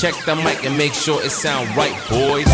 Check the mic and make sure it sound right, boys.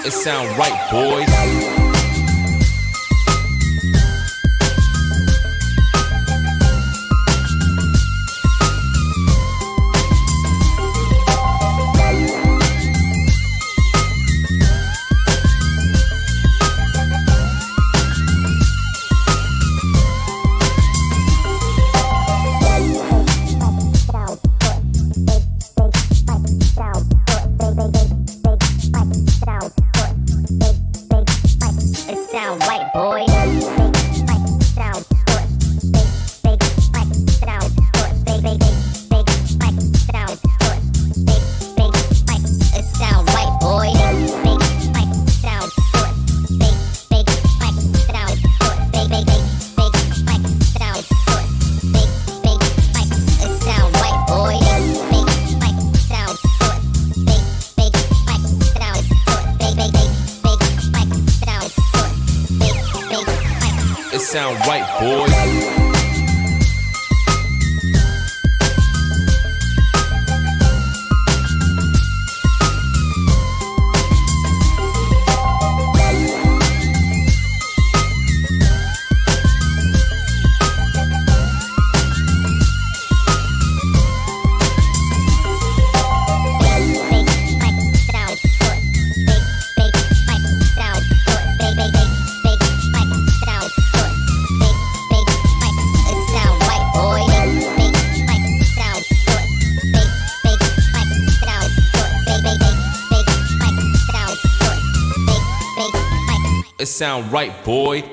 It sound right, boys. It sound right, boys. It sound right, boy.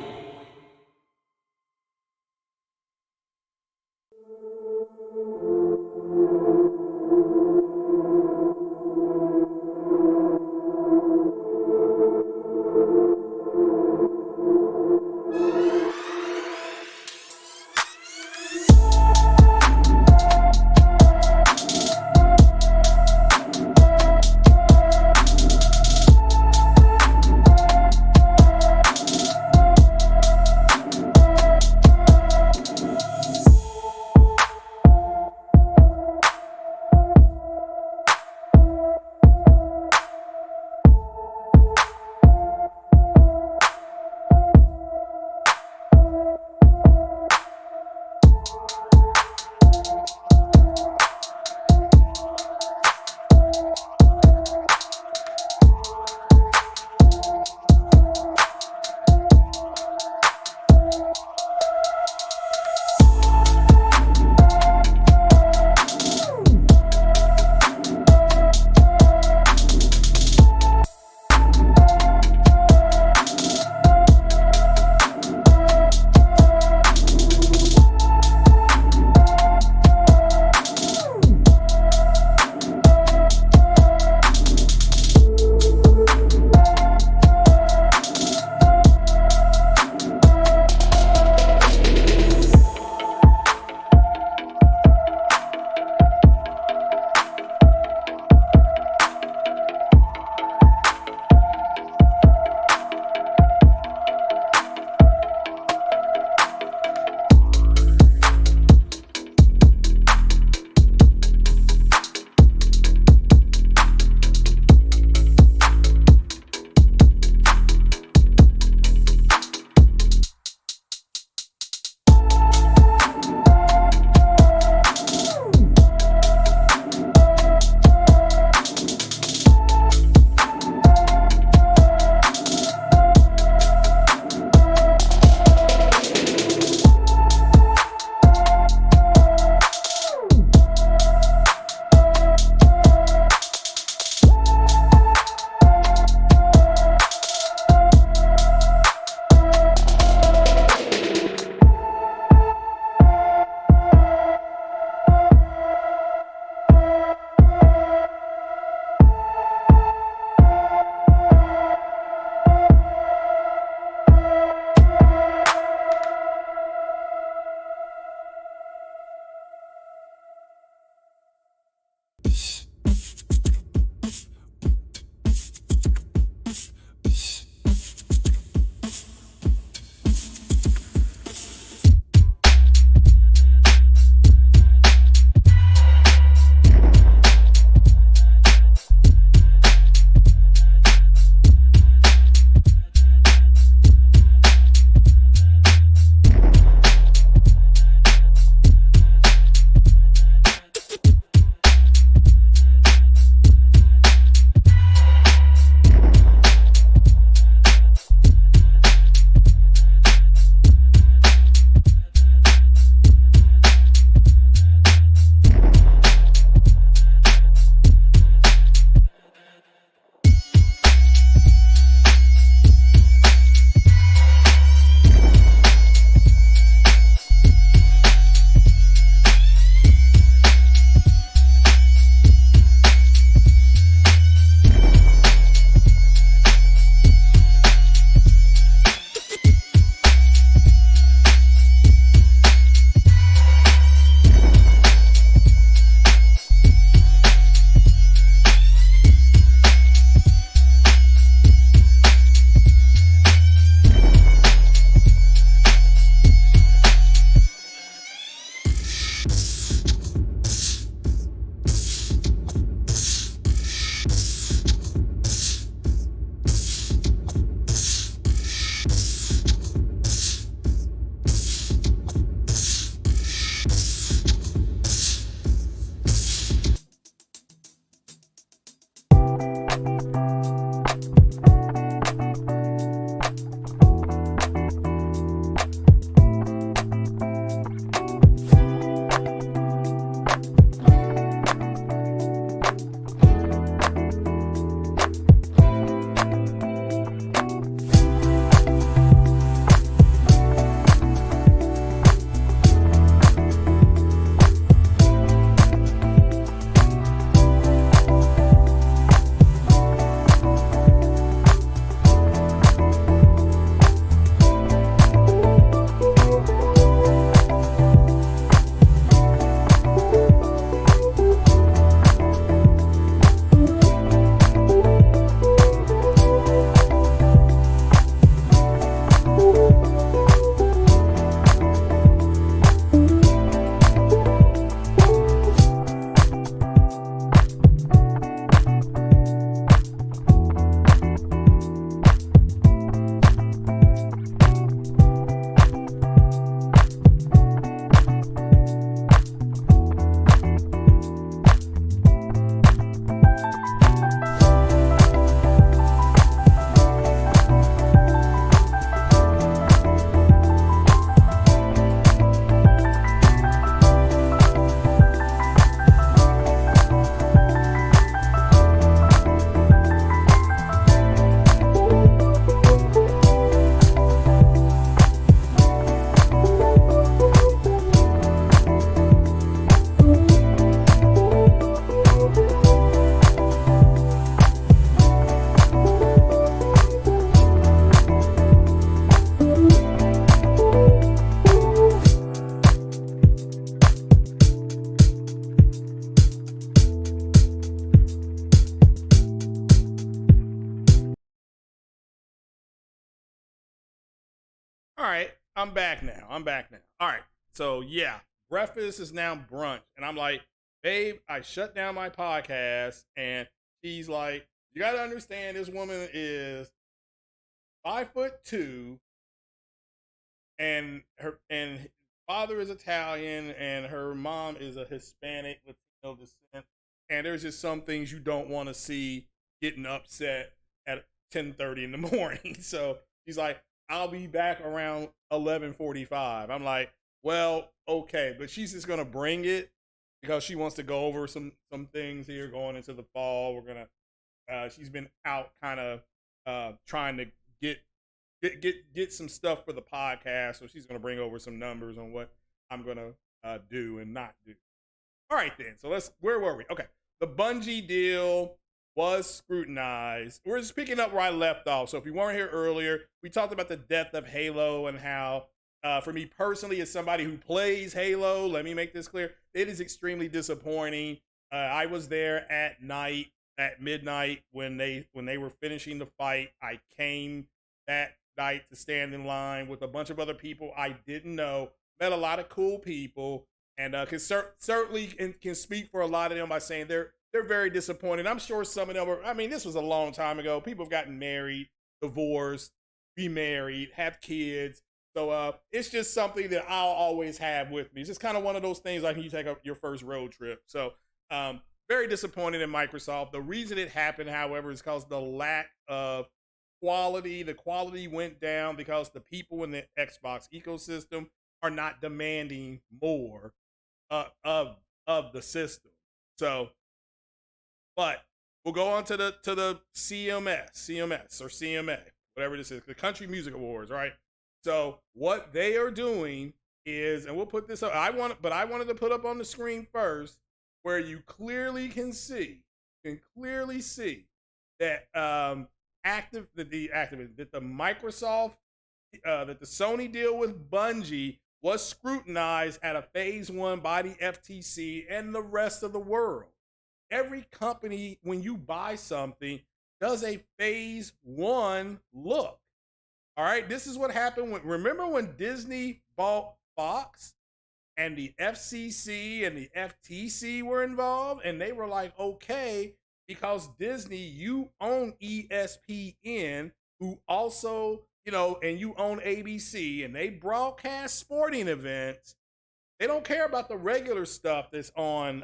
I'm back now. All right. So yeah, breakfast is now brunch, and I'm like, babe, I shut down my podcast, and she's like, you got to understand, this woman is 5'2", and her father is Italian, and her mom is a Hispanic Latino descent, and there's just some things you don't want to see getting upset at 10:30 in the morning. So he's like, I'll be back around 11:45. I'm like, well, okay, but she's just gonna bring it because she wants to go over some things here going into the fall. We're gonna she's been out kind of trying to get some stuff for the podcast, so she's gonna bring over some numbers on what I'm gonna do and not do. All right, then. So where were we? Okay, the Bungie deal was scrutinized. We're just picking up where I left off. So if you weren't here earlier, we talked about the death of Halo and how, for me personally, as somebody who plays Halo, let me make this clear, it is extremely disappointing. I was there at midnight when they were finishing the fight. I came that night to stand in line with a bunch of other people I didn't know. Met a lot of cool people, and certainly can speak for a lot of them by saying they're very disappointed. I'm sure some of them are. I mean, this was a long time ago. People have gotten married, divorced, remarried, have kids. So it's just something that I'll always have with me. It's just kind of one of those things like when you take up your first road trip. So very disappointed in Microsoft. The reason it happened, however, is because the lack of quality. The quality went down because the people in the Xbox ecosystem are not demanding more of the system. So, but we'll go on to the CMS or CMA, whatever this is, the Country Music Awards, right? So what they are doing is, and we'll put this up. I wanted to put up on the screen first, where you clearly can see that that the Microsoft, that the Sony deal with Bungie was scrutinized at a phase 1 by the FTC and the rest of the world. Every company, when you buy something, does a phase 1 look. All right, this is what happened remember when Disney bought Fox and the FCC and the FTC were involved, and they were like, okay, because Disney, you own ESPN, who also, and you own ABC, and they broadcast sporting events. They don't care about the regular stuff that's on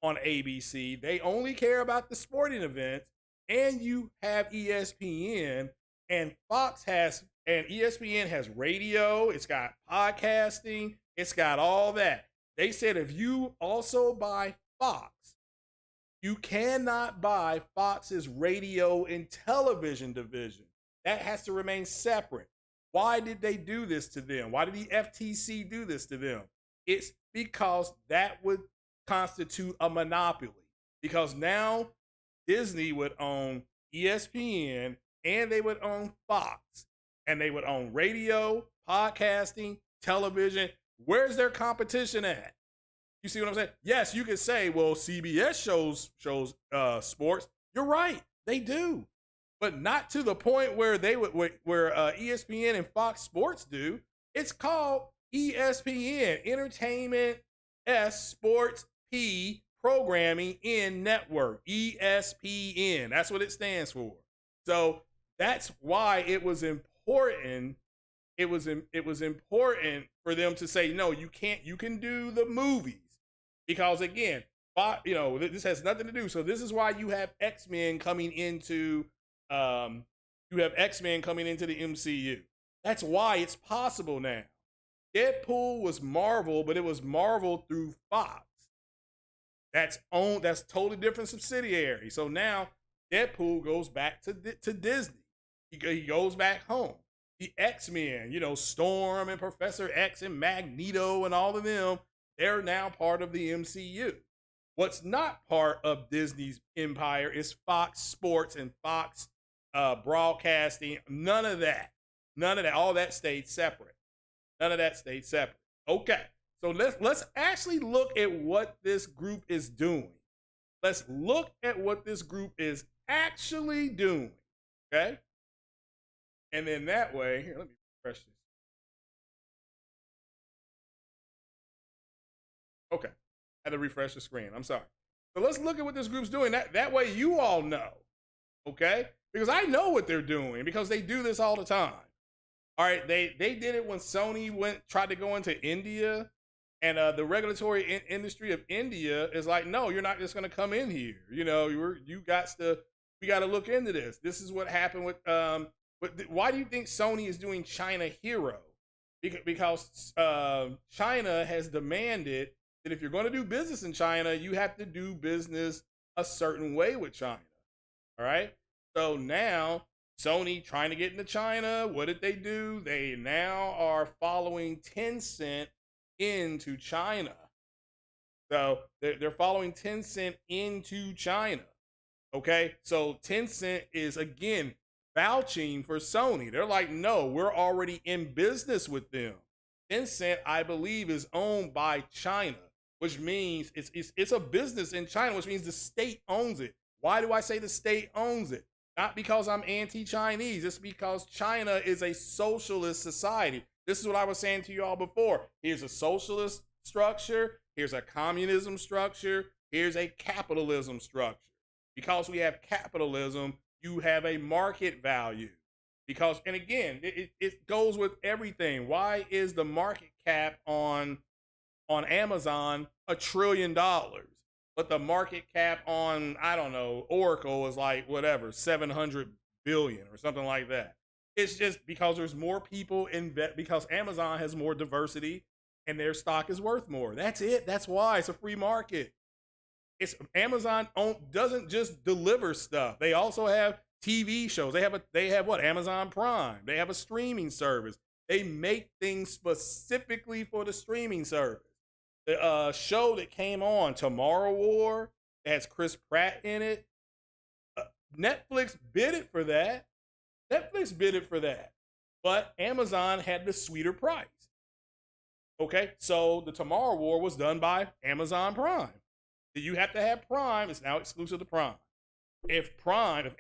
ABC. They only care about the sporting events. And you have ESPN, and ESPN has radio. It's got podcasting. It's got all that. They said if you also buy Fox, you cannot buy Fox's radio and television division. That has to remain separate. Why did they do this to them? Why did the FTC do this to them? It's because that would constitute a monopoly. Because now Disney would own ESPN and they would own Fox. And they would own radio, podcasting, television. Where's their competition at? You see what I'm saying? Yes, you could say, well, CBS shows sports. You're right, they do, but not to the point where ESPN and Fox Sports do. It's called ESPN, Entertainment S Sports P Programming in Network, ESPN. That's what it stands for. So that's why it was important. It was important for them to say, no, you can't. You can do the movies. Because again, this has nothing to do. So this is why you have X-Men coming into the MCU. That's why it's possible now. Deadpool was Marvel, but it was Marvel through Fox. That's totally different subsidiary. So now Deadpool goes back to Disney. He goes back home. The X-Men, Storm and Professor X and Magneto and all of them, they're now part of the MCU. What's not part of Disney's empire is Fox Sports and Fox Broadcasting. None of that. All that stayed separate. None of that stayed separate. Okay, so let's actually look at what this group is doing. Let's look at what this group is actually doing. Okay, and then that way, here, let me refresh this. Okay. I had to refresh the screen. I'm sorry. So let's look at what this group's doing. That way you all know. Okay? Because I know what they're doing because they do this all the time. All right, they did it when Sony tried to go into India, and the regulatory industry of India is like, no, you're not just going to come in here. You know, we got to look into this. This is what happened with why do you think Sony is doing China Hero? Because China has demanded that if you're going to do business in China, you have to do business a certain way with China. All right, so now Sony trying to get into China. What did they do? They now are following Tencent into China. So they're following Tencent into China. Okay, so Tencent is again vouching for Sony. They're like, no, we're already in business with them. Tencent, I believe, is owned by China, which means it's a business in China, which means the state owns it. Why do I say the state owns it? Not because I'm anti-Chinese. It's because China is a socialist society. This is what I was saying to you all before. Here's a socialist structure. Here's a communism structure. Here's a capitalism structure. Because we have capitalism, you have a market value. Because, and again, it goes with everything. Why is the market cap on Amazon $1 trillion? But the market cap on, I don't know, Oracle is like whatever, 700 billion or something like that. It's just because there's more people because Amazon has more diversity and their stock is worth more. That's it. That's why it's a free market. It's Amazon doesn't just deliver stuff. They also have TV shows. They have what? Amazon Prime. They have a streaming service. They make things specifically for the streaming service. The show that came on, Tomorrow War, that has Chris Pratt in it. Netflix bid it for that. But Amazon had the sweeter price. Okay, so the Tomorrow War was done by Amazon Prime. You have to have Prime. It's now exclusive to Prime. If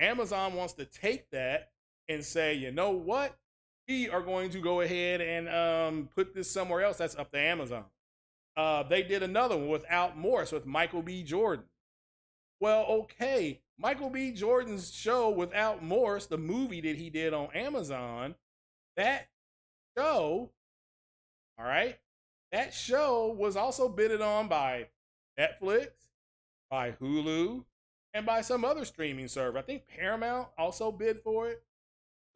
Amazon wants to take that and say, you know what, we are going to go ahead and put this somewhere else, that's up to Amazon. They did another one without Morris with Michael B. Jordan. Well, okay, Michael B. Jordan's show Without Morris, the movie that he did on Amazon, that show, all right, that show was also bidded on by Netflix, by Hulu, and by some other streaming service. I think Paramount also bid for it.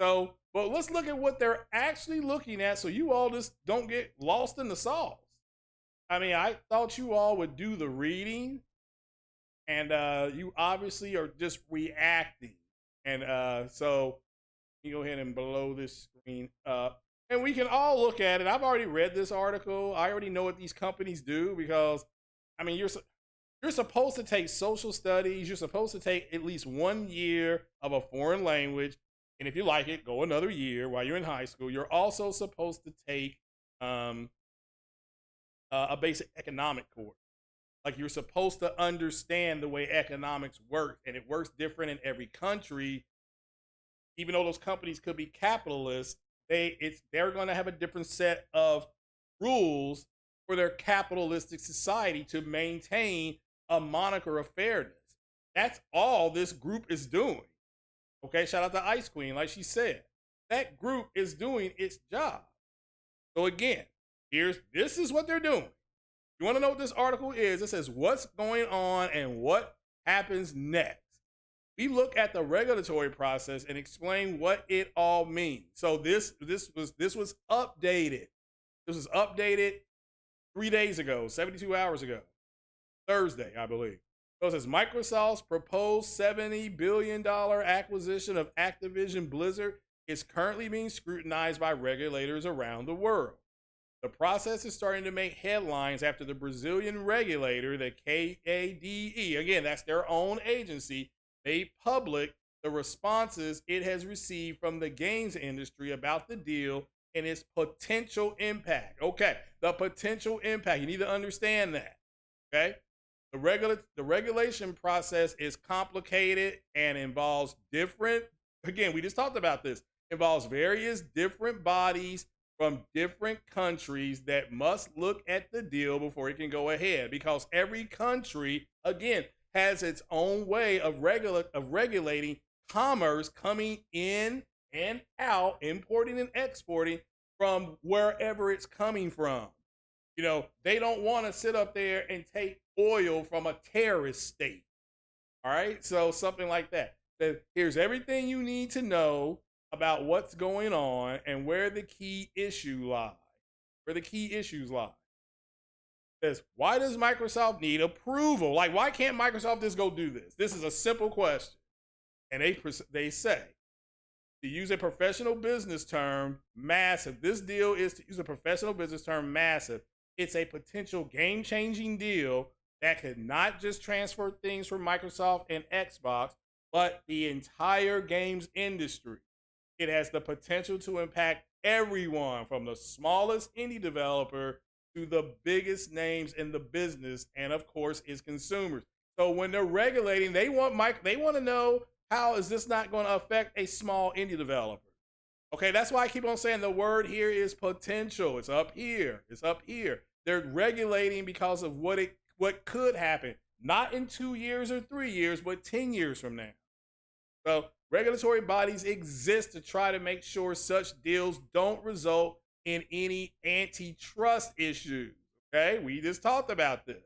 So, but let's look at what they're actually looking at so you all just don't get lost in the sauce. I mean, I thought you all would do the reading, and you obviously are just reacting. And so you go ahead and blow this screen up, and we can all look at it. I've already read this article. I already know what these companies do because, I mean, you're supposed to take social studies. You're supposed to take at least 1 year of a foreign language, and if you like it, go another year while you're in high school. You're also supposed to take a basic economic course. Like, you're supposed to understand the way economics works, and it works different in every country. Even though those companies could be capitalists, they're going to have a different set of rules for their capitalistic society to maintain a moniker of fairness. That's all this group is doing. Okay, shout out to Ice Queen, like she said. That group is doing its job. So again, this is what they're doing. You want to know what this article is? It says what's going on and what happens next. We look at the regulatory process and explain what it all means. So this was updated. This was updated 3 days ago, 72 hours ago, Thursday, I believe. So it says Microsoft's proposed $70 billion acquisition of Activision Blizzard is currently being scrutinized by regulators around the world. The process is starting to make headlines after the Brazilian regulator, the CADE, again, that's their own agency, made public the responses it has received from the games industry about the deal and its potential impact. Okay, the potential impact. You need to understand that. Okay, the regulation process is complicated and involves different. Again, we just talked about this. Involves various different bodies from different countries that must look at the deal before it can go ahead, because every country, again, has its own way of regulating commerce coming in and out, importing and exporting from wherever it's coming from. They don't want to sit up there and take oil from a terrorist state. All right, so something like that. Here's everything you need to know about what's going on and where the key issue lies. Where the key issues lie. Says, why does Microsoft need approval? Like, why can't Microsoft just go do this? This is a simple question. And they say, to use a professional business term, massive. This deal is, to use a professional business term, massive. It's a potential game-changing deal that could not just transfer things from Microsoft and Xbox, but the entire games industry. It has the potential to impact everyone, from the smallest indie developer to the biggest names in the business, and of course, its consumers. So when they're regulating, they want to know, how is this not going to affect a small indie developer? Okay, that's why I keep on saying the word here is potential. It's up here. It's up here. They're regulating because of what could happen, not in 2 years or 3 years, but 10 years from now. So regulatory bodies exist to try to make sure such deals don't result in any antitrust issues. Okay, we just talked about this,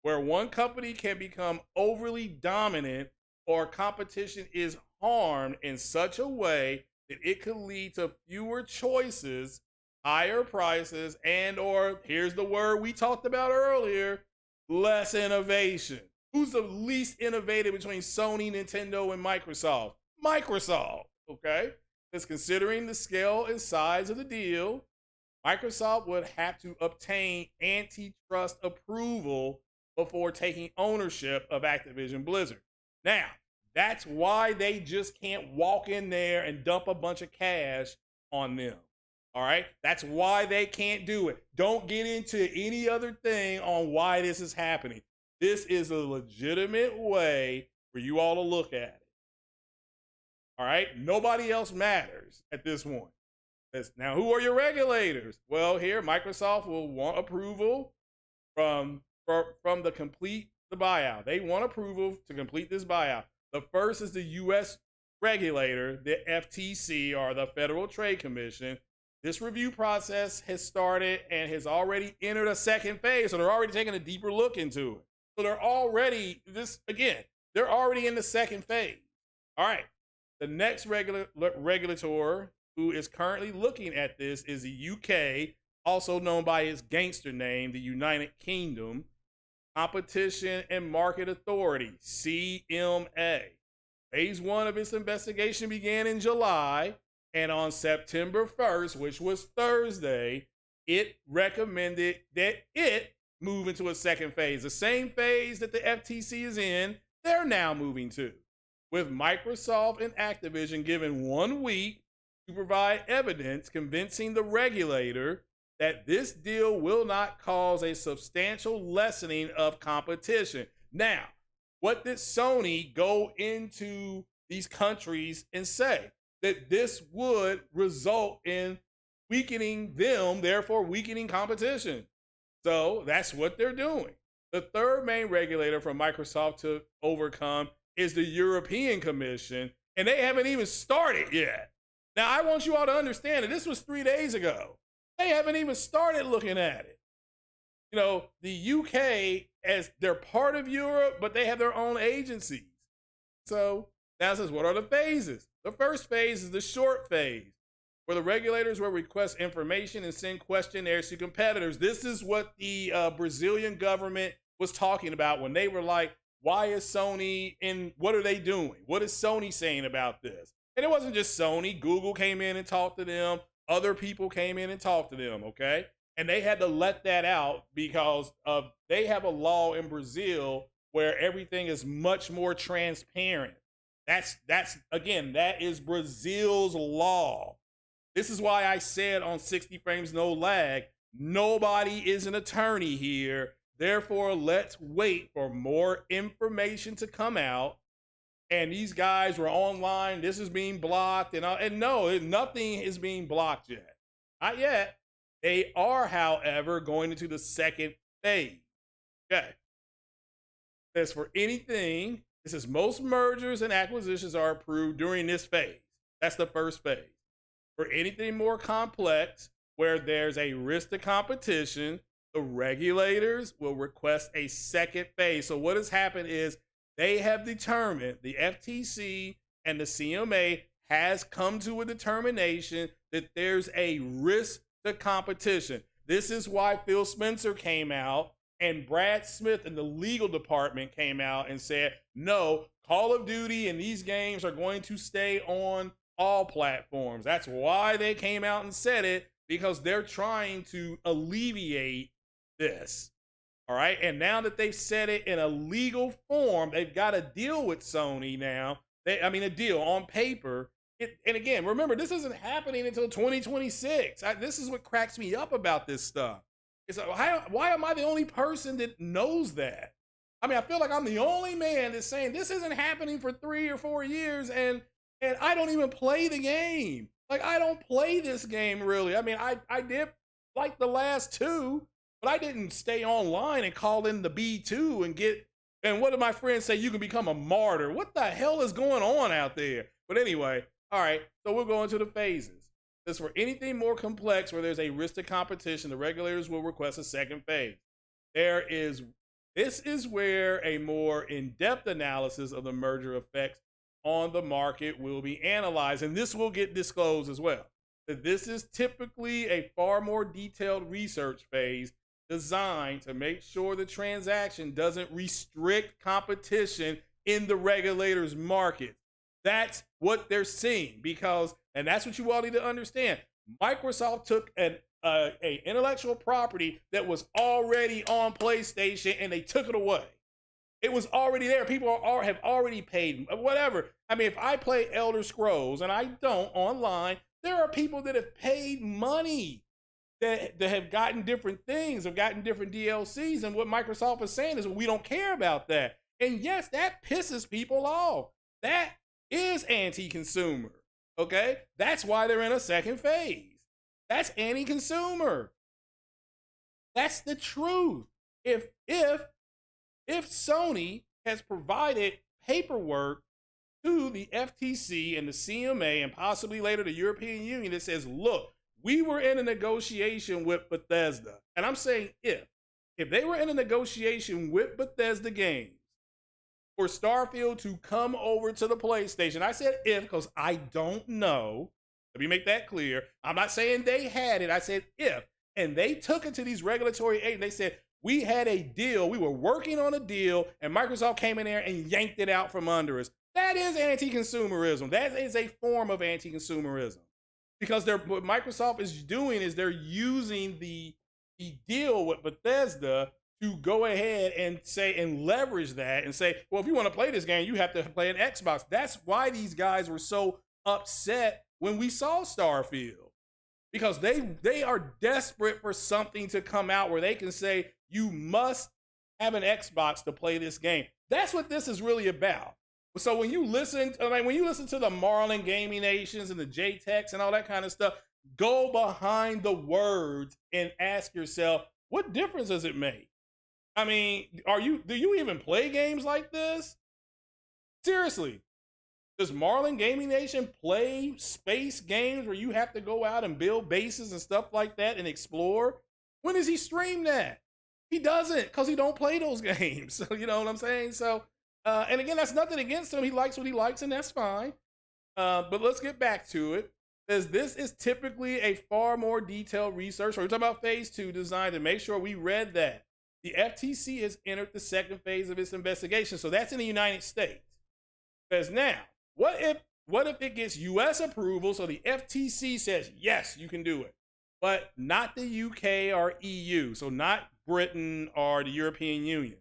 where one company can become overly dominant or competition is harmed in such a way that it could lead to fewer choices, higher prices, and or, here's the word we talked about earlier, less innovation. Who's the least innovative between Sony, Nintendo, and Microsoft? Microsoft, okay? Because considering the scale and size of the deal, Microsoft would have to obtain antitrust approval before taking ownership of Activision Blizzard. Now, that's why they just can't walk in there and dump a bunch of cash on them. All right? That's why they can't do it. Don't get into any other thing on why this is happening. This is a legitimate way for you all to look at it. All right? Nobody else matters at this point. Now, who are your regulators? Well, here, Microsoft will want approval from the buyout. They want approval to complete this buyout. The first is the U.S. regulator, the FTC, or the Federal Trade Commission. This review process has started and has already entered a second phase, so they're already taking a deeper look into it. So they're already in the second phase. All right. The next regulator who is currently looking at this is the UK, also known by its gangster name, the United Kingdom Competition and Market Authority, C.M.A. Phase 1 of its investigation began in July, and on September 1st, which was Thursday, it recommended that it move into a second phase. The same phase that the FTC is in, they're now moving to, with Microsoft and Activision given 1 week to provide evidence convincing the regulator that this deal will not cause a substantial lessening of competition. Now, what did Sony go into these countries and say? That this would result in weakening them, therefore weakening competition. So that's what they're doing. The third main regulator for Microsoft to overcome is the European Commission, and they haven't even started yet. Now, I want you all to understand that this was 3 days ago. They haven't even started looking at it. The UK, as they're part of Europe, but they have their own agencies. So now it says, what are the phases? The first phase is the short phase, where the regulators will request information and send questionnaires to competitors. This is what the Brazilian government was talking about when they were like, why is Sony and what are they doing? What is Sony saying about this? And it wasn't just Sony. Google came in and talked to them. Other people came in and talked to them, okay? And they had to let that out because they have a law in Brazil where everything is much more transparent. That is Brazil's law. This is why I said on 60 Frames No Lag, nobody is an attorney here. Therefore, let's wait for more information to come out. And these guys were online. This is being blocked. And no, nothing is being blocked yet. Not yet. They are, however, going into the second phase. Okay. As for anything, this is most mergers and acquisitions are approved during this phase. That's the first phase. For anything more complex, where there's a risk to competition, the regulators will request a second phase. So what has happened is they have determined, the FTC and the CMA has come to a determination that there's a risk to competition. This is why Phil Spencer came out and Brad Smith in the legal department came out and said, no, Call of Duty and these games are going to stay on all platforms. That's why they came out and said it, because they're trying to alleviate this. All right. And now that they've said it in a legal form, they've got a deal with Sony now. A deal on paper. And again, remember, this isn't happening until 2026. This is what cracks me up about this stuff. It's like, why am I the only person that knows that? I mean, I feel like I'm the only man that's saying this isn't happening for 3 or 4 years, and I don't even play the game. Like, I don't play this game really. I mean, I did like the last two, but I didn't stay online and call in the B2 and what did my friends say? You can become a martyr. What the hell is going on out there? But anyway, all right, so we'll go into the phases. As for anything more complex where there's a risk to competition, the regulators will request a second phase. This is where a more in-depth analysis of the merger effects on the market will be analyzed, and this will get disclosed as well. This is typically a far more detailed research phase designed to make sure the transaction doesn't restrict competition in the regulators' market. That's what they're seeing, and that's what you all need to understand. Microsoft took an intellectual property that was already on PlayStation and they took it away. It was already there. People have already paid, whatever. I mean, if I play Elder Scrolls, and I don't online, there are people that have paid money that have gotten different things, have gotten different DLCs, and what Microsoft is saying is, we don't care about that. And yes, that pisses people off. That is anti-consumer, okay? That's why they're in a second phase. That's anti-consumer. That's the truth. If Sony has provided paperwork to the FTC and the CMA and possibly later the European Union that says, look, we were in a negotiation with Bethesda. And I'm saying if they were in a negotiation with Bethesda Games for Starfield to come over to the PlayStation, I said if because I don't know. Let me make that clear. I'm not saying they had it. I said if. And they took it to these regulatory agents. They said, we had a deal. We were working on a deal, and Microsoft came in there and yanked it out from under us. That is anti-consumerism. That is a form of anti-consumerism. Because what Microsoft is doing is they're using the deal with Bethesda to go ahead and say and leverage that and say, well, if you want to play this game, you have to play an Xbox. That's why these guys were so upset when we saw Starfield. Because they are desperate for something to come out where they can say, you must have an Xbox to play this game. That's what this is really about. So when you listen to the Marlin Gaming Nations and the JTEX and all that kind of stuff, go behind the words and ask yourself, what difference does it make? I mean, do you even play games like this? Seriously. Does Marlin Gaming Nation play space games where you have to go out and build bases and stuff like that and explore? When does he stream that? He doesn't, because he don't play those games. So you know what I'm saying? So, and again, that's nothing against him. He likes what he likes, and that's fine. But let's get back to it. This is typically a far more detailed research. We're talking about phase 2 designed to make sure we read that. The FTC has entered the second phase of its investigation. So that's in the United States. Because now, what if it gets U.S. approval, so the FTC says, yes, you can do it, but not the UK or EU, so not Britain or the European Union.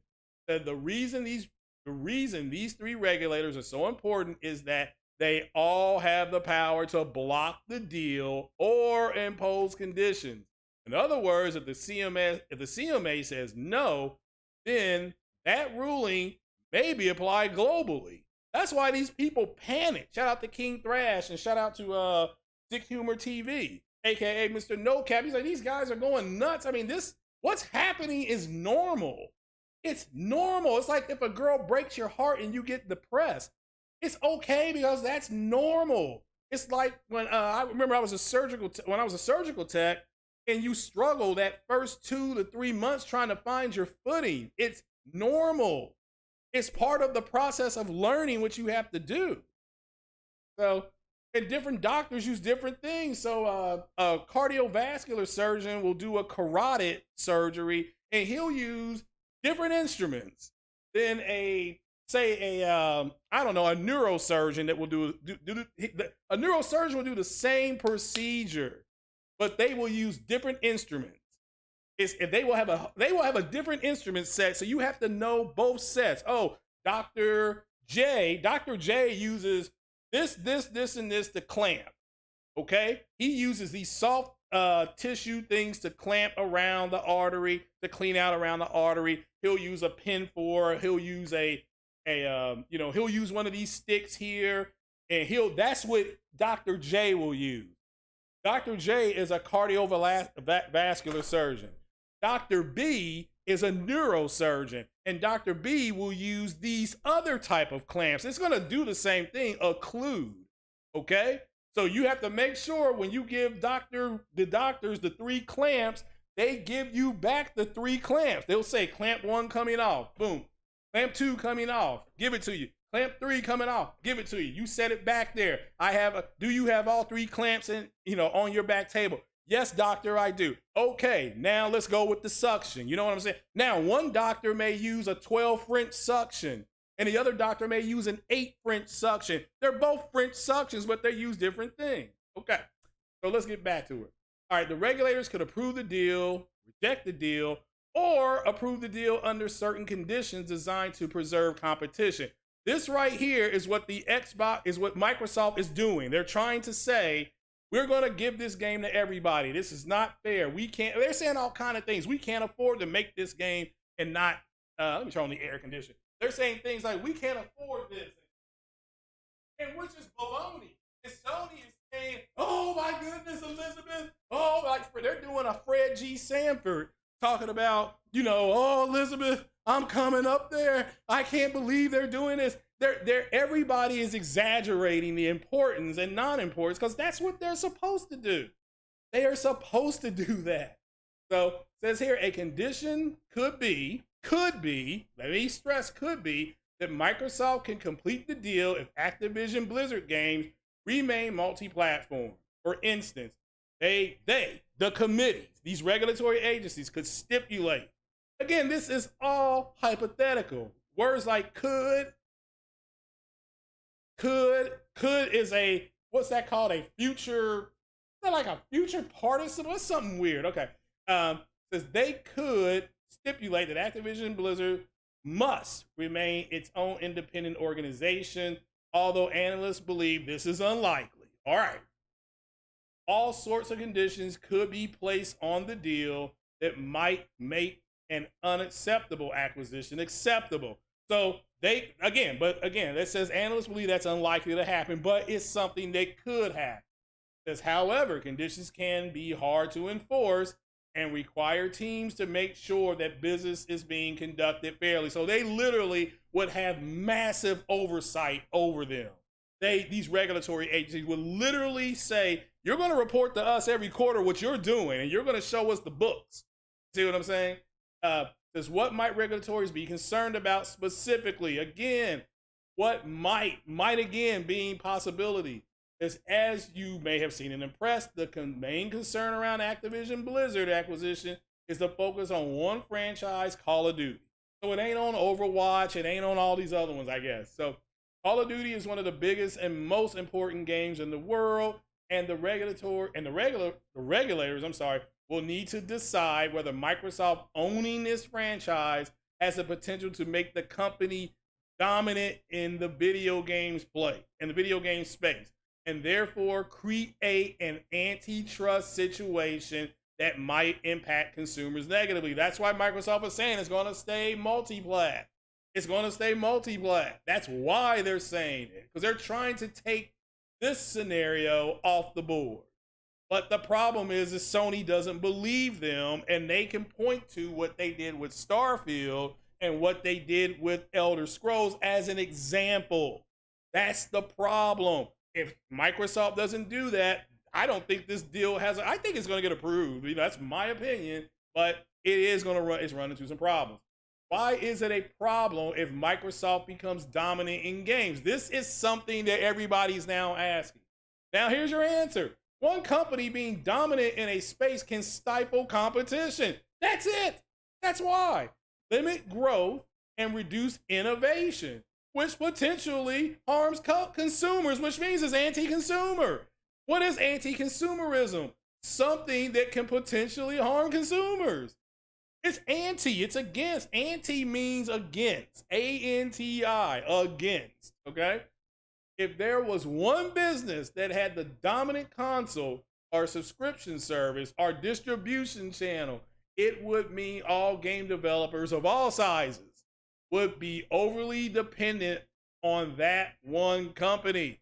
The reason these 3 regulators are so important is that they all have the power to block the deal or impose conditions. In other words, if the CMA says no, then that ruling may be applied globally. That's why these people panic. Shout out to King Thrash and shout out to Dick Humor TV. aka Mr. No Cap. He's like, these guys are going nuts. I mean, what's happening is normal. It's normal. It's like if a girl breaks your heart and you get depressed, it's okay because that's normal. It's like when I remember I was a surgical tech, and you struggle that first 2 to 3 months trying to find your footing. It's normal. It's part of the process of learning what you have to do. So, and different doctors use different things. So, a cardiovascular surgeon will do a carotid surgery, and he'll use different instruments than a neurosurgeon that will do a neurosurgeon will do the same procedure, but they will use different instruments. They will have a different instrument set, so you have to know both sets. Oh, Dr. J uses this, and this to clamp. Okay, he uses these soft tissue things to clamp around the artery, to clean out around the artery. He'll use a pin for. He'll use he'll use one of these sticks here, and that's what Dr. J will use. Dr. J is a cardiovascular surgeon. Dr. B is a neurosurgeon, and Dr. B will use these other type of clamps. It's going to do the same thing, occlude, okay? So you have to make sure when you give the doctors the 3 clamps, they give you back the 3 clamps. They'll say clamp 1 coming off, boom. Clamp 2 coming off, give it to you. Clamp 3 coming off, give it to you. You set it back there. Do you have all 3 clamps on your back table? Yes, doctor, I do. Okay, now let's go with the suction. You know what I'm saying? Now, one doctor may use a 12 French suction, and the other doctor may use an 8 French suction. They're both French suctions, but they use different things. Okay, so let's get back to it. All right, the regulators could approve the deal, reject the deal, or approve the deal under certain conditions designed to preserve competition. This right here is what Microsoft is doing. They're trying to say, we're going to give this game to everybody. This is not fair. They're saying all kind of things. We can't afford to make this game and not, let me turn on the air conditioner. They're saying things like, we can't afford this. And which is baloney. And Sony is saying, oh my goodness, Elizabeth. Oh, like they're doing a Fred G. Sanford talking about, oh, Elizabeth, I'm coming up there. I can't believe they're doing this. Everybody is exaggerating the importance and non-importance because that's what they're supposed to do. They are supposed to do that. So it says here, a condition could be, let me stress, could be that Microsoft can complete the deal if Activision Blizzard games remain multi-platform. For instance, the committees, these regulatory agencies could stipulate. Again, this is all hypothetical. Words like could is what's that called? A future, not like a future participle. It's something weird. Okay. Says they could stipulate that Activision Blizzard must remain its own independent organization, although analysts believe this is unlikely. All right. All sorts of conditions could be placed on the deal that might make an unacceptable acquisition acceptable. So that says analysts believe that's unlikely to happen, but it's something that could happen. It says, however, conditions can be hard to enforce and require teams to make sure that business is being conducted fairly. So they literally would have massive oversight over them. These regulatory agencies would literally say, you're going to report to us every quarter what you're doing, and you're going to show us the books. See what I'm saying? Says, what might regulators be concerned about specifically? Again, what might again being possibility is, as you may have seen in the press, the main concern around Activision Blizzard acquisition is the focus on one franchise, Call of Duty. So it ain't on Overwatch, it ain't on all these other ones, I guess. So Call of Duty is one of the biggest and most important games in the world, and the regulators, will need to decide whether Microsoft owning this franchise has the potential to make the company dominant in the video game space, and therefore create an antitrust situation that might impact consumers negatively. That's why Microsoft is saying it's going to stay multi-plat. It's going to stay multi-plat. That's why they're saying it, because they're trying to take this scenario off the board. But the problem is Sony doesn't believe them, and they can point to what they did with Starfield and what they did with Elder Scrolls as an example. That's the problem. If Microsoft doesn't do that, I don't think this deal has. I think it's going to get approved. That's my opinion, but it is going to run. It's running into some problems. Why is it a problem if Microsoft becomes dominant in games? This is something that everybody's now asking. Now, here's your answer. One company being dominant in a space can stifle competition. That's it. That's why. Limit growth and reduce innovation, which potentially harms consumers, which means it's anti-consumer. What is anti-consumerism? Something that can potentially harm consumers. It's anti, it's against. Anti means against. A-N-T-I, against, okay? If there was one business that had the dominant console or subscription service or distribution channel, it would mean all game developers of all sizes would be overly dependent on that one company.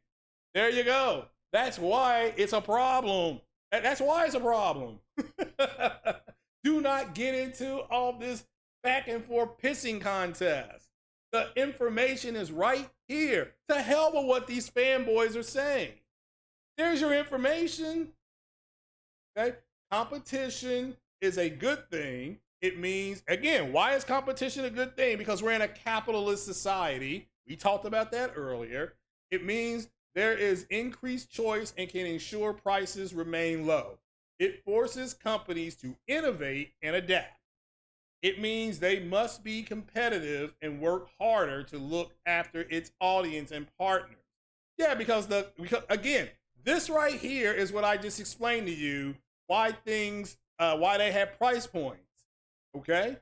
There you go. That's why it's a problem. That's why it's a problem. Do not get into all this back and forth pissing contest. The information is right here. To hell with what these fanboys are saying. There's your information. Okay? Competition is a good thing. It means, again, why is competition a good thing? Because we're in a capitalist society. We talked about that earlier. It means there is increased choice and can ensure prices remain low. It forces companies to innovate and adapt. It means they must be competitive and work harder to look after its audience and partners. Yeah, because again, this right here is what I just explained to you, why they have price points. Okay?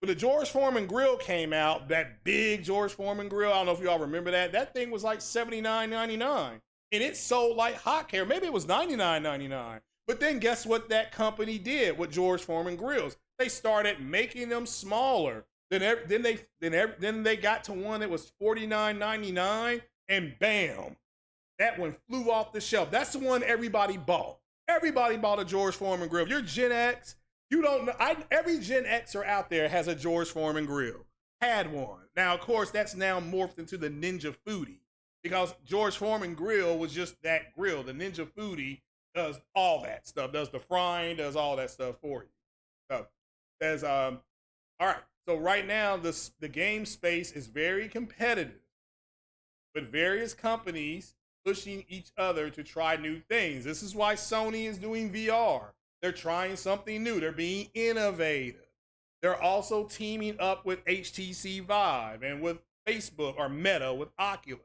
When the George Foreman grill came out, that big George Foreman grill, I don't know if y'all remember that. That thing was like $79.99. And it sold like hotcakes. Maybe it was $99.99. But then guess what that company did with George Foreman grills? They started making them smaller. Then they got to one that was $49.99, and bam, that one flew off the shelf. That's the one everybody bought. Everybody bought a George Foreman grill. If you're Gen X, you don't know. Every Gen Xer out there has a George Foreman grill. Had one. Now, of course, that's now morphed into the Ninja Foodie, because George Foreman grill was just that grill. The Ninja Foodie does all that stuff, does the frying, does all that stuff for you. So there's all right. So right now the game space is very competitive with various companies pushing each other to try new things. This is why Sony is doing VR. They're trying something new. They're being innovative. They're also teaming up with HTC Vive and with Facebook or Meta with Oculus.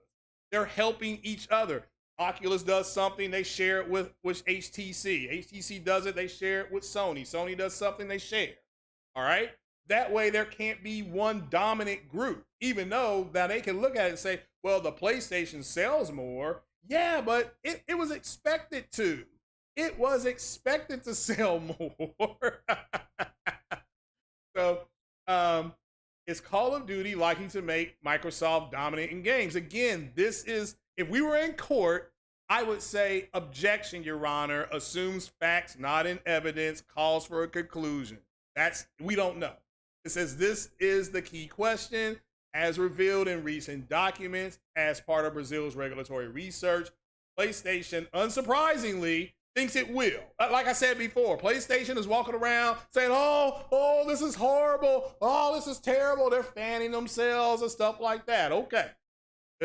They're helping each other. Oculus does something, they share it with HTC. HTC does it, they share it with Sony. Sony does something, they share. All right? That way there can't be one dominant group, even though now they can look at it and say, well, the PlayStation sells more. Yeah, but it was expected to. It was expected to sell more. So, is Call of Duty likely to make Microsoft dominant in games? Again, this is, if we were in court, I would say objection, Your Honor, assumes facts not in evidence, calls for a conclusion. We don't know. It says this is the key question, as revealed in recent documents as part of Brazil's regulatory research. PlayStation, unsurprisingly, thinks it will. Like I said before, PlayStation is walking around saying, oh, this is horrible. Oh, this is terrible. They're fanning themselves and stuff like that. Okay.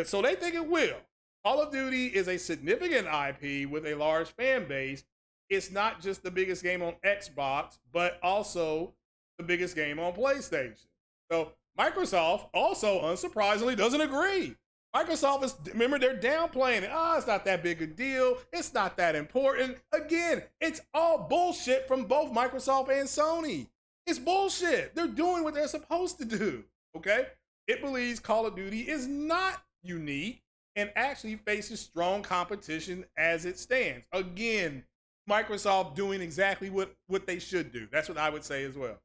So they think it will. Call of Duty is a significant IP with a large fan base. It's not just the biggest game on Xbox, but also the biggest game on PlayStation. So Microsoft also, unsurprisingly, doesn't agree. Microsoft is, remember, they're downplaying it. It's not that big a deal. It's not that important. Again, it's all bullshit from both Microsoft and Sony. It's bullshit. They're doing what they're supposed to do, okay? It believes Call of Duty is not unique and actually faces strong competition as it stands. Again, Microsoft doing exactly what they should do. That's what I would say as well.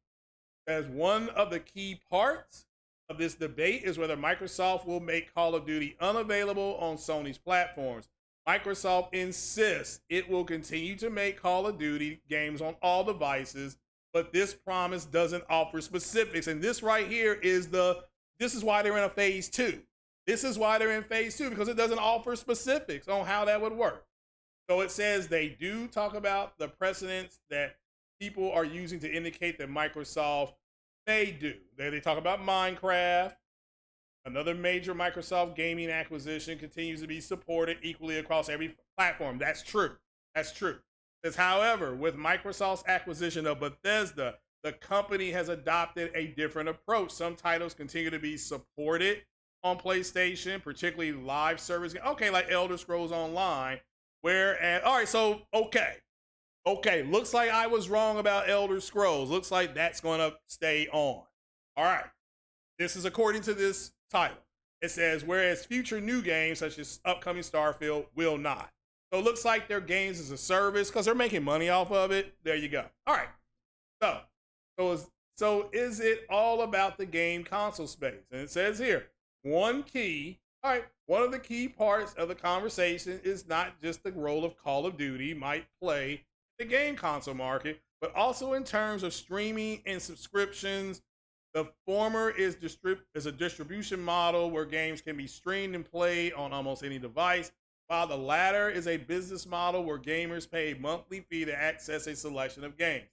As one of the key parts of this debate is whether Microsoft will make Call of Duty unavailable on Sony's platforms. Microsoft insists it will continue to make Call of Duty games on all devices, but this promise doesn't offer specifics. And this right here is this is why they're in a phase 2. This is why they're in phase 2, because it doesn't offer specifics on how that would work. So it says they do talk about the precedents that people are using to indicate that Microsoft may do. They talk about Minecraft. Another major Microsoft gaming acquisition continues to be supported equally across every platform. That's true. That's true. Because, however, with Microsoft's acquisition of Bethesda, the company has adopted a different approach. Some titles continue to be supported on PlayStation, particularly live service. Okay, like Elder Scrolls Online. Whereas, all right, so, okay, looks like I was wrong about Elder Scrolls. Looks like that's going to stay on. All right, this is according to this title. It says, whereas future new games, such as upcoming Starfield, will not. So it looks like their games as a service, because they're making money off of it. There you go. All right, so is it all about the game console space? And it says here, one of the key parts of the conversation is not just the role of Call of Duty might play the game console market, but also in terms of streaming and subscriptions. The former is a distribution model where games can be streamed and played on almost any device, while the latter is a business model where gamers pay a monthly fee to access a selection of games.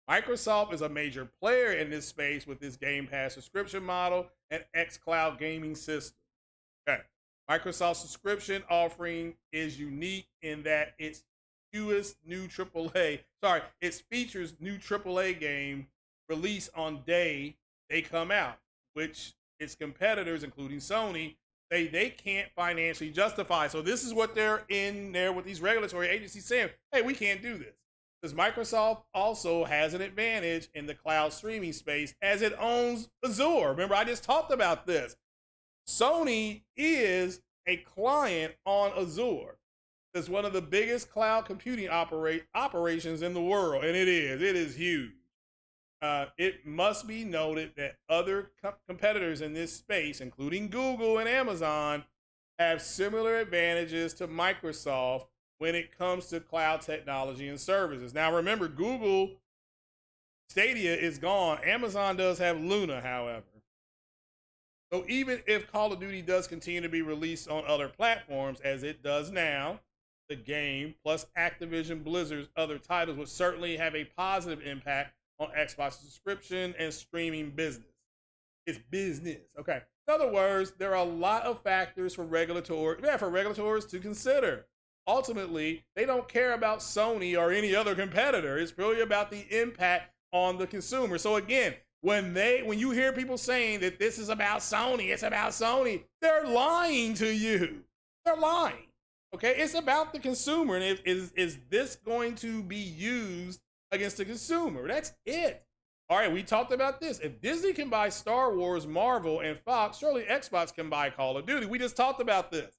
Microsoft is a major player in this space with its Game Pass subscription model and xCloud gaming system. Okay. Microsoft's subscription offering is unique in that it features new AAA game release on day they come out, which its competitors, including Sony, they can't financially justify. So this is what they're in there with these regulatory agencies saying, hey, we can't do this. Because Microsoft also has an advantage in the cloud streaming space as it owns Azure. Remember, I just talked about this. Sony is a client on Azure. It's one of the biggest cloud computing operations in the world, and it is huge. It must be noted that other competitors in this space, including Google and Amazon, have similar advantages to Microsoft when it comes to cloud technology and services. Now, remember, Google Stadia is gone. Amazon does have Luna, however. So even if Call of Duty does continue to be released on other platforms, as it does now, the game plus Activision Blizzard's other titles would certainly have a positive impact on Xbox subscription and streaming business. It's business, okay? In other words, there are a lot of factors for regulators to consider. Ultimately, they don't care about Sony or any other competitor. It's really about the impact on the consumer. So again, when you hear people saying that this is about Sony, it's about Sony, they're lying to you. They're lying. Okay, it's about the consumer, and is this going to be used against the consumer? That's it. All right, we talked about this. If Disney can buy Star Wars, Marvel, and Fox, surely Xbox can buy Call of Duty. We just talked about this.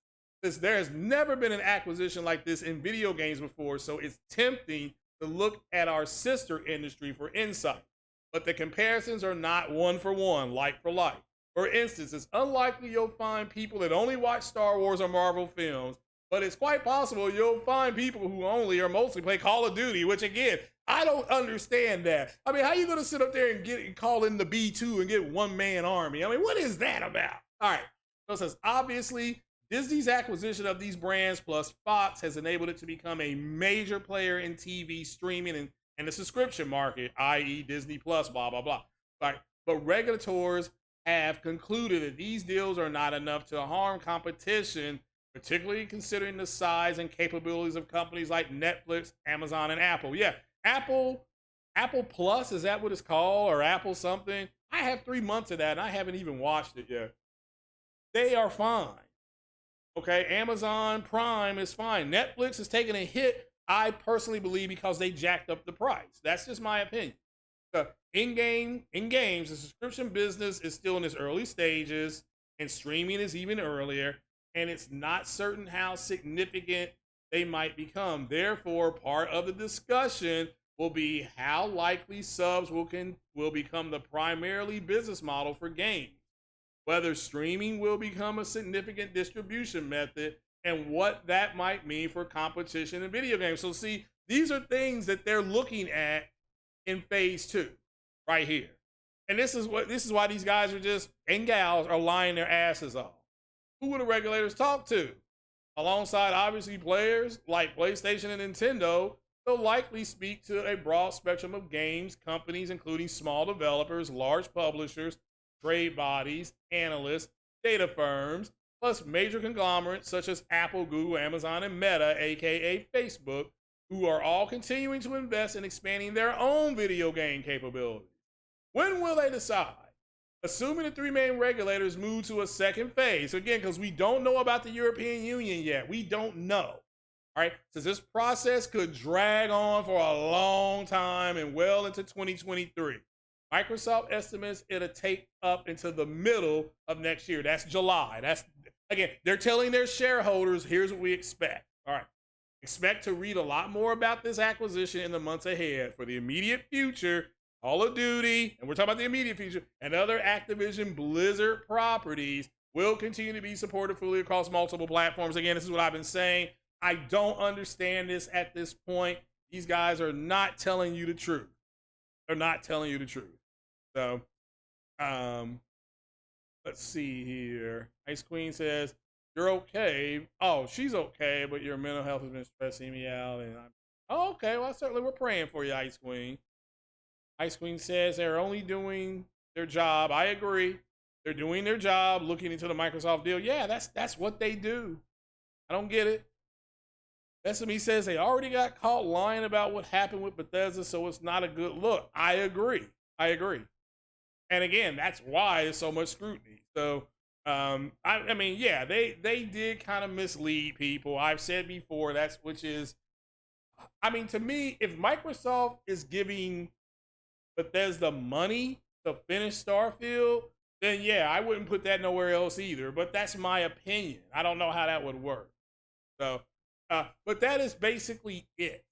There has never been an acquisition like this in video games before, so it's tempting to look at our sister industry for insight. But the comparisons are not one for one, like for like. For instance, it's unlikely you'll find people that only watch Star Wars or Marvel films, but it's quite possible you'll find people who only or mostly play Call of Duty, which again, I don't understand that. I mean, how are you going to sit up there and call in the B2 and get one-man army? I mean, what is that about? All right. So it says, obviously, Disney's acquisition of these brands plus Fox has enabled it to become a major player in TV streaming and the subscription market, i.e. Disney Plus, blah, blah, blah. Right. But regulators have concluded that these deals are not enough to harm competition, particularly considering the size and capabilities of companies like Netflix, Amazon, and Apple. Yeah, Apple Plus, is that what it's called? Or Apple something? I have 3 months of that, and I haven't even watched it yet. They are fine. Okay, Amazon Prime is fine. Netflix is taking a hit, I personally believe, because they jacked up the price. That's just my opinion. In games, the subscription business is still in its early stages, and streaming is even earlier, and it's not certain how significant they might become. Therefore, part of the discussion will be how likely subs will become the primarily business model for games. Whether streaming will become a significant distribution method and what that might mean for competition in video games. So see, these are things that they're looking at in phase 2 right here. And this is why these guys are just and gals are lying their asses off. Who will the regulators talk to? Alongside obviously players like PlayStation and Nintendo, they'll likely speak to a broad spectrum of games companies, including small developers, large publishers, trade bodies, analysts, data firms, plus major conglomerates such as Apple, Google, Amazon, and Meta, aka Facebook, who are all continuing to invest in expanding their own video game capabilities. When will they decide? Assuming the 3 main regulators move to a second phase, again, because we don't know about the European Union yet. We don't know. All right, so this process could drag on for a long time and well into 2023. Microsoft estimates it'll take up into the middle of next year. That's July. That's, again, they're telling their shareholders, here's what we expect. All right, expect to read a lot more about this acquisition in the months ahead. For the immediate future, Call of Duty, and we're talking about the immediate future, and other Activision Blizzard properties will continue to be supported fully across multiple platforms. Again, this is what I've been saying. I don't understand this at this point. These guys are not telling you the truth. They're not telling you the truth. So, let's see here. Ice Queen says, you're okay. Oh, she's okay, but your mental health has been stressing me out. And oh, okay. Well, certainly we're praying for you, Ice Queen. Ice Queen says they're only doing their job. I agree. They're doing their job, looking into the Microsoft deal. Yeah, that's what they do. I don't get it. SME says they already got caught lying about what happened with Bethesda, so it's not a good look. I agree. And again, that's why there's so much scrutiny. So, I mean, yeah, they did kind of mislead people. I've said before, I mean, to me, if Microsoft is giving Bethesda money to finish Starfield, then yeah, I wouldn't put that nowhere else either. But that's my opinion. I don't know how that would work. So, but that is basically it.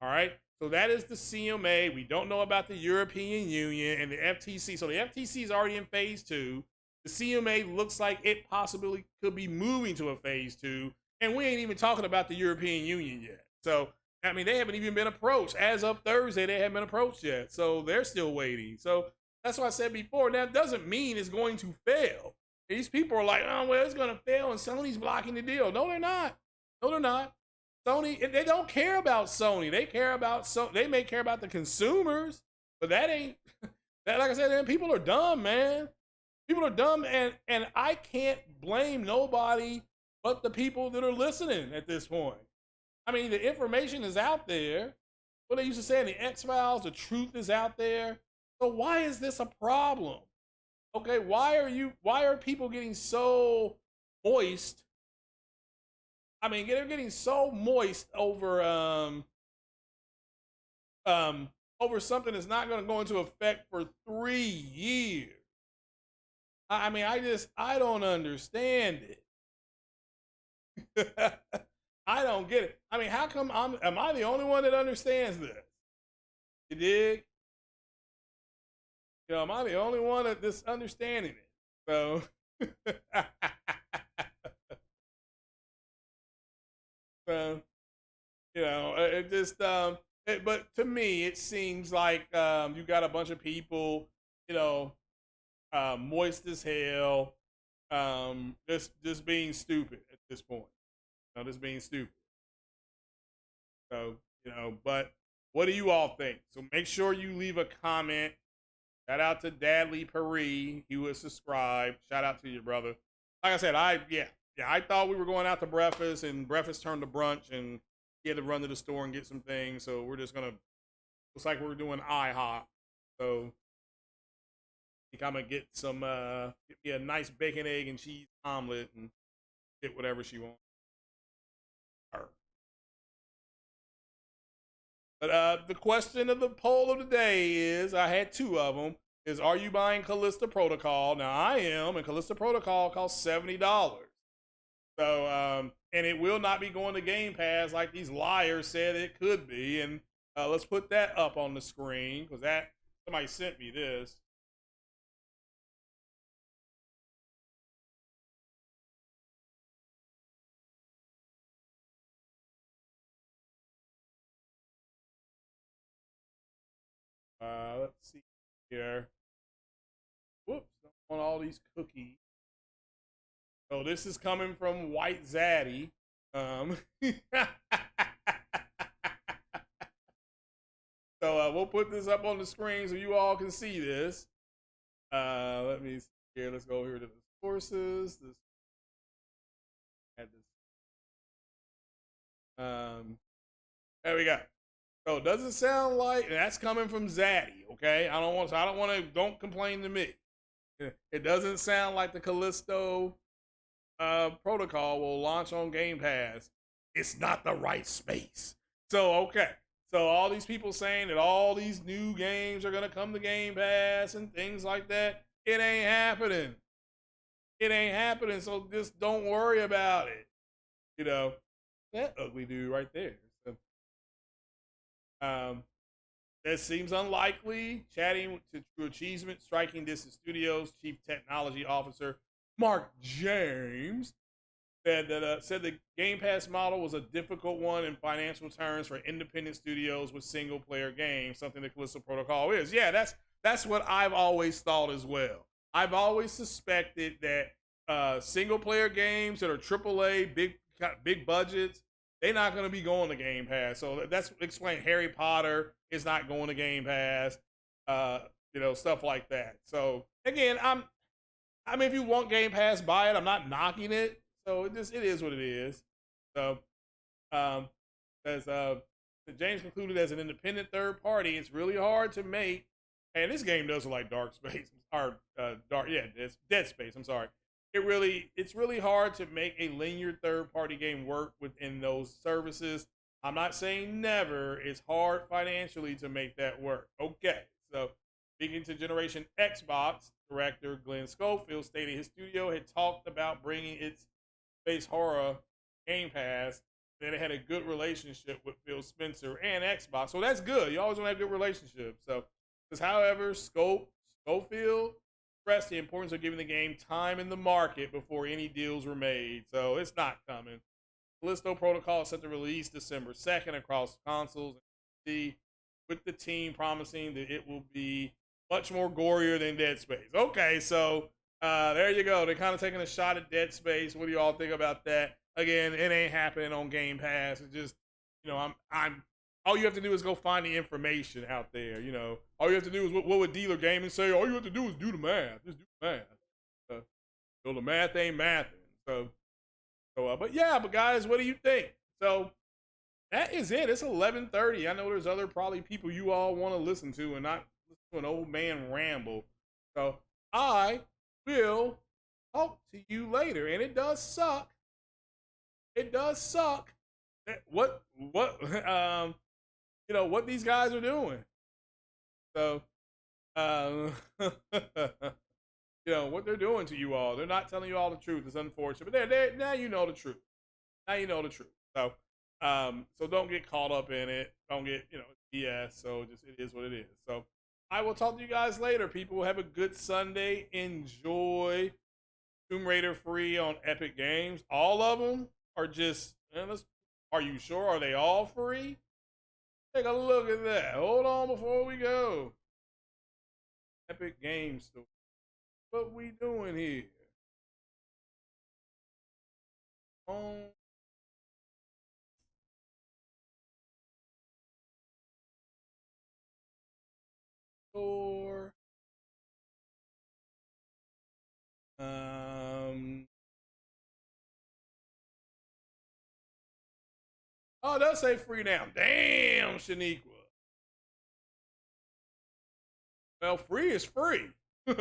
All right. So that is the C.M.A. We don't know about the European Union and the FTC. So the FTC is already in phase 2. The C.M.A. looks like it possibly could be moving to a phase 2. And we ain't even talking about the European Union yet. So, I mean, they haven't even been approached. As of Thursday, they haven't been approached yet. So they're still waiting. So that's what I said before. That doesn't mean it's going to fail. These people are like, oh, well, it's going to fail and Sony's blocking the deal. No, they're not. No, they're not. Sony, they don't care about Sony. They may care about the consumers, but that ain't that. Like I said, man, people are dumb, man. People are dumb, and I can't blame nobody but the people that are listening at this point. I mean, the information is out there. What they used to say in the X-Files, the truth is out there. So why is this a problem? Okay, why are people getting so moist? I mean, they're getting so moist over over something that's not going to go into effect for 3 years. I mean, I don't understand it. I don't get it. I mean, how come am I the only one that understands this? You dig? You know, am I the only one that's understanding it? So, you know, it just but to me, it seems like you got a bunch of people, you know, moist as hell, just being stupid at this point. You know, just being stupid. So, you know, but what do you all think? So make sure you leave a comment. Shout out to Dadley Paris. He was subscribed. Shout out to you, brother. Like I said, I thought we were going out to breakfast, and breakfast turned to brunch, and he had to run to the store and get some things. So we're just gonna. Looks like we're doing IHOP. So I think I'm gonna get get me a nice bacon, egg, and cheese omelet, and get whatever she wants. But the question of the poll of the day is, I had 2 of them, is are you buying Callisto Protocol? Now I am, and Callisto Protocol costs $70. So, and it will not be going to Game Pass like these liars said it could be. And let's put that up on the screen, because somebody sent me this. Let's see here. Whoops, don't want all these cookies. So this is coming from White Zaddy. So we'll put this up on the screen so you all can see this. Let me see here. Let's go here to the sources. Add this. There we go. So it doesn't sound like, and that's coming from Zaddy. Okay, don't complain to me. It doesn't sound like the Callisto protocol will launch on Game Pass. It's not the right space. So okay. So all these people saying that all these new games are gonna come to Game Pass and things like that, it ain't happening. It ain't happening. So just don't worry about it. You know, that ugly dude right there. So, that seems unlikely. Chatting to True Achievement, Striking Distance Studios Chief Technology Officer Mark James said the Game Pass model was a difficult one in financial terms for independent studios with single player games, something the Callisto Protocol is. Yeah, that's what I've always thought as well. I've always suspected that single player games that are AAA, big budgets, they're not going to be going to Game Pass. So that's explain Harry Potter is not going to Game Pass, stuff like that. So again, I mean, if you want Game Pass, buy it. I'm not knocking it. So it is what it is. So, as James concluded, as an independent third party, it's really hard to make. And this game does look like Dark Space or Dead Space. I'm sorry. It's really hard to make a linear third party game work within those services. I'm not saying never. It's hard financially to make that work. Okay, so speaking to Generation Xbox director Glenn Schofield stated his studio had talked about bringing its space horror Game Pass, that it had a good relationship with Phil Spencer and Xbox. So that's good. You always want to have good relationships. So, however, Schofield stressed the importance of giving the game time in the market before any deals were made. So it's not coming. Callisto Protocol is set to release December 2nd across consoles and PC, with the team promising that it will be much more gorier than Dead Space. Okay, so there you go. They're kind of taking a shot at Dead Space. What do you all think about that? Again, it ain't happening on Game Pass. It's just, I'm all you have to do is go find the information out there. All you have to do is what would Dealer Gaming say? All you have to do is do the math. Just do the math. So the math ain't mathing. So but guys, what do you think? So that is it. It's 11:30. I know there's other probably people you all want to listen to and not listen to an old man ramble. So I will talk to you later. And it does suck. It does suck that what what these guys are doing. So what they're doing to you all. They're not telling you all the truth. It's unfortunate. But now you know the truth. Now you know the truth. So so don't get caught up in it. Don't get, BS. So just it is what it is. So I will talk to you guys later. People, have a good Sunday. Enjoy Tomb Raider free on Epic Games. All of them are just, are you sure? Are they all free? Take a look at that. Hold on before we go. Epic Games Store. What we doing here? Store. Oh, it does say free now. Damn, Shaniqua. Well, free is free. Hey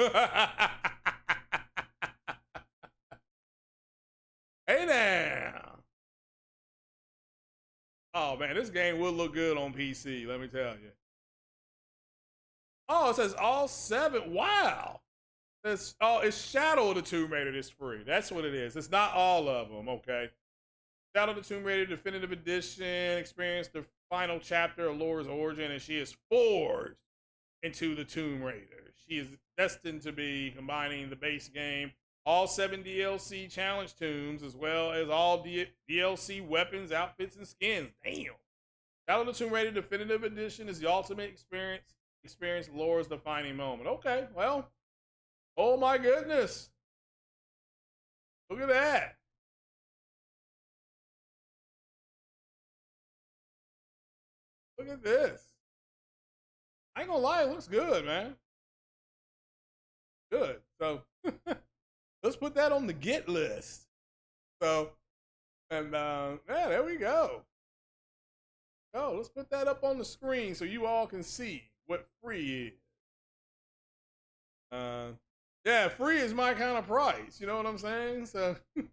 now. Oh man, this game will look good on PC, let me tell you. Oh, it says all 7. Wow. It's Shadow of the Tomb Raider that's free. That's what it is. It's not all of them, okay? Shadow of the Tomb Raider Definitive Edition. Experience the final chapter of Laura's origin, and she is forged into the Tomb Raider. She is destined to be combining the base game, all 7 DLC challenge tombs, as well as all DLC weapons, outfits, and skins. Damn. Shadow of the Tomb Raider Definitive Edition is the ultimate experience Experience Laura's defining moment. Okay, well, oh my goodness. Look at that. Look at this. I ain't gonna lie, it looks good, man. Good. So let's put that on the get list. So, and yeah, there we go. Oh, let's put that up on the screen so you all can see what free is. Yeah, free is my kind of price. You know what I'm saying? So, if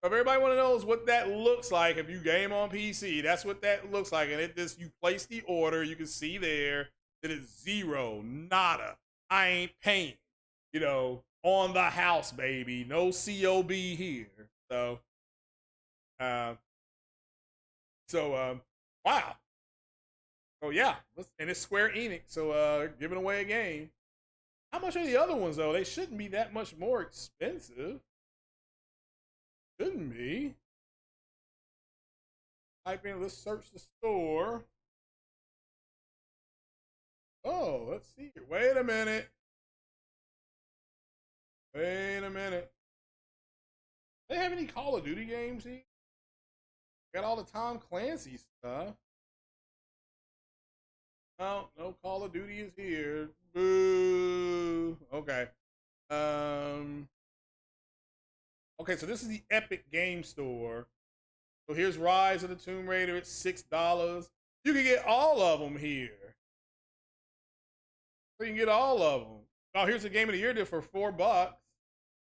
everybody want to know what that looks like, if you game on PC, that's what that looks like. And it just, you place the order, you can see there that it's zero, nada. I ain't paying. You know, on the house, baby. No COB here. So, wow. Oh yeah, and it's Square Enix, so giving away a game. How much are the other ones though? They shouldn't be that much more expensive. Shouldn't be. Type in, let's search the store. Oh, let's see here. Wait a minute. Wait a minute. They have any Call of Duty games here? Got all the Tom Clancy stuff. No, no Call of Duty is here. Boo. Okay. Okay, so this is the Epic Game Store. So here's Rise of the Tomb Raider at $6. You can get all of them here. So you can get all of them. Now here's the Game of the Year deal for $4.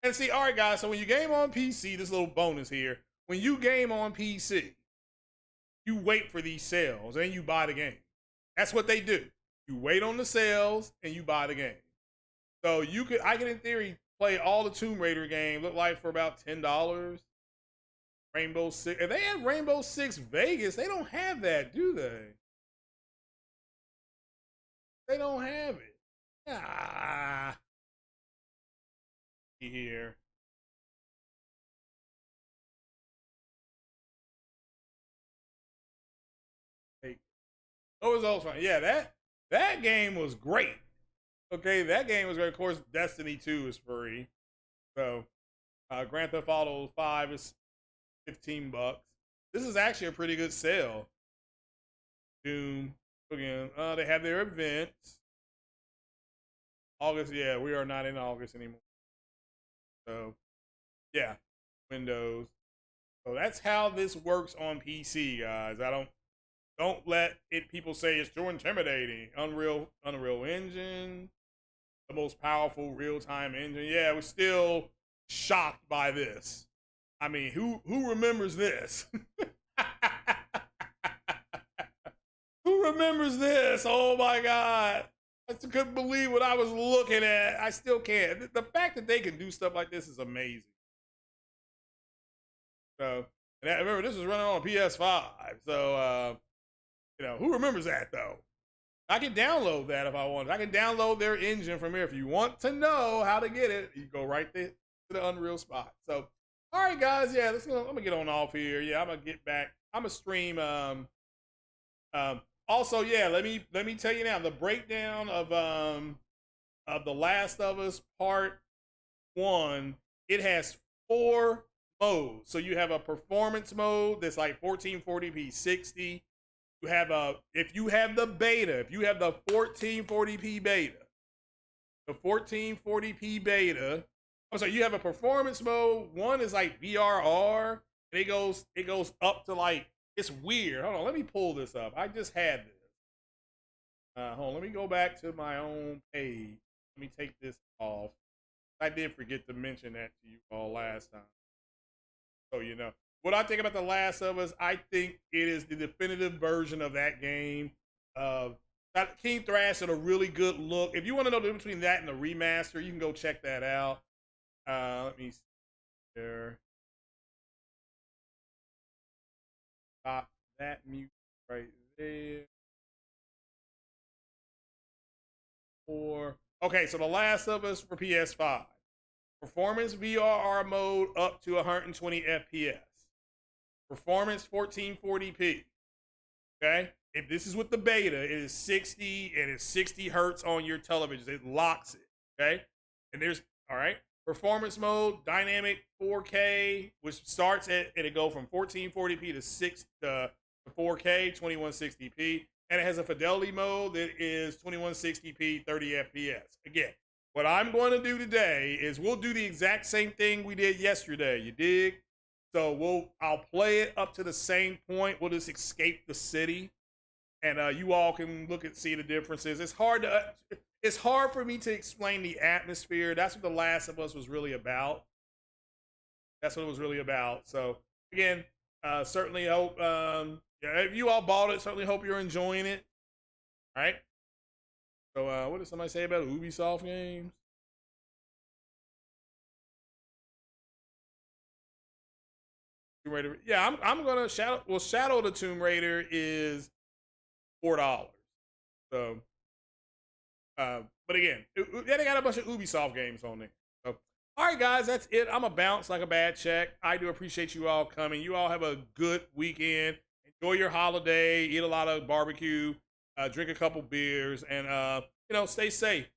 And see, all right, guys. So when you game on PC, this little bonus here. When you game on PC, you wait for these sales and you buy the game. That's what they do. You wait on the sales and you buy the game. So I can in theory play all the Tomb Raider game, look like for about $10. Rainbow Six. If they had Rainbow Six Vegas, they don't have that, do they? They don't have it. Ah. Here. Hey. What was those fun? Yeah, that game was great. Okay, that game was great. Of course, Destiny 2 is free. So Grand Theft Auto 5 is $15. This is actually a pretty good sale. Doom. Again, they have their events. August, yeah, we are not in August anymore. So, yeah, Windows. So that's how this works on PC, guys. Don't let people say it's too intimidating. Unreal Engine, the most powerful real-time engine. Yeah, we're still shocked by this. I mean, who remembers this? Who remembers this? Oh my God. I couldn't believe what I was looking at. I still can't. The fact that they can do stuff like this is amazing. So, and remember, this was running on a PS5. So, you know, who remembers that though? I can download that if I wanted. I can download their engine from here. If you want to know how to get it, you go right there to the Unreal spot. So, all right, guys. Yeah, I'm gonna get on off here. Yeah, I'm gonna get back. I'm gonna stream. Also, yeah, let me tell you now the breakdown of The Last of Us Part 1. It has 4 modes. So you have a performance mode that's like 1440p 60. You have if you have the beta, if you have the 1440p beta, the 1440p beta. I'm sorry, you have a performance mode. One is like VRR, and it goes up to like, it's weird. Hold on, let me pull this up. I just had this. Hold on, let me go back to my own page. Let me take this off. I did forget to mention that to you all last time. So you know. What I think about The Last of Us, I think it is the definitive version of that game. King Thrash had a really good look. If you want to know the difference between that and the remaster, you can go check that out. Let me see there. Stop that mute right there. Okay, so The Last of Us for PS5. Performance VRR mode up to 120 FPS. Performance 1440p. Okay? if this is with the beta, it is 60 and it's 60 hertz on your television. It locks it. Okay. And there's, all right, performance mode, dynamic 4K, which starts at, it'll go from 1440p to 4K, 2160p. And it has a fidelity mode that is 2160p, 30 FPS. Again, what I'm going to do today is we'll do the exact same thing we did yesterday. You dig? So I'll play it up to the same point. We'll just escape the city, and you all can see the differences. It's hard for me to explain the atmosphere. That's what The Last of Us was really about. That's what it was really about. So again, certainly hope if you all bought it, certainly hope you're enjoying it. All right. So what did somebody say about Ubisoft games? Tomb Raider. Yeah, I'm gonna Shadow. Well, Shadow of the Tomb Raider is $4. So, but again, they got a bunch of Ubisoft games on there. So, all right, guys, that's it. I'm a bounce like a bad check. I do appreciate you all coming. You all have a good weekend. Enjoy your holiday. Eat a lot of barbecue. Drink a couple beers, and stay safe.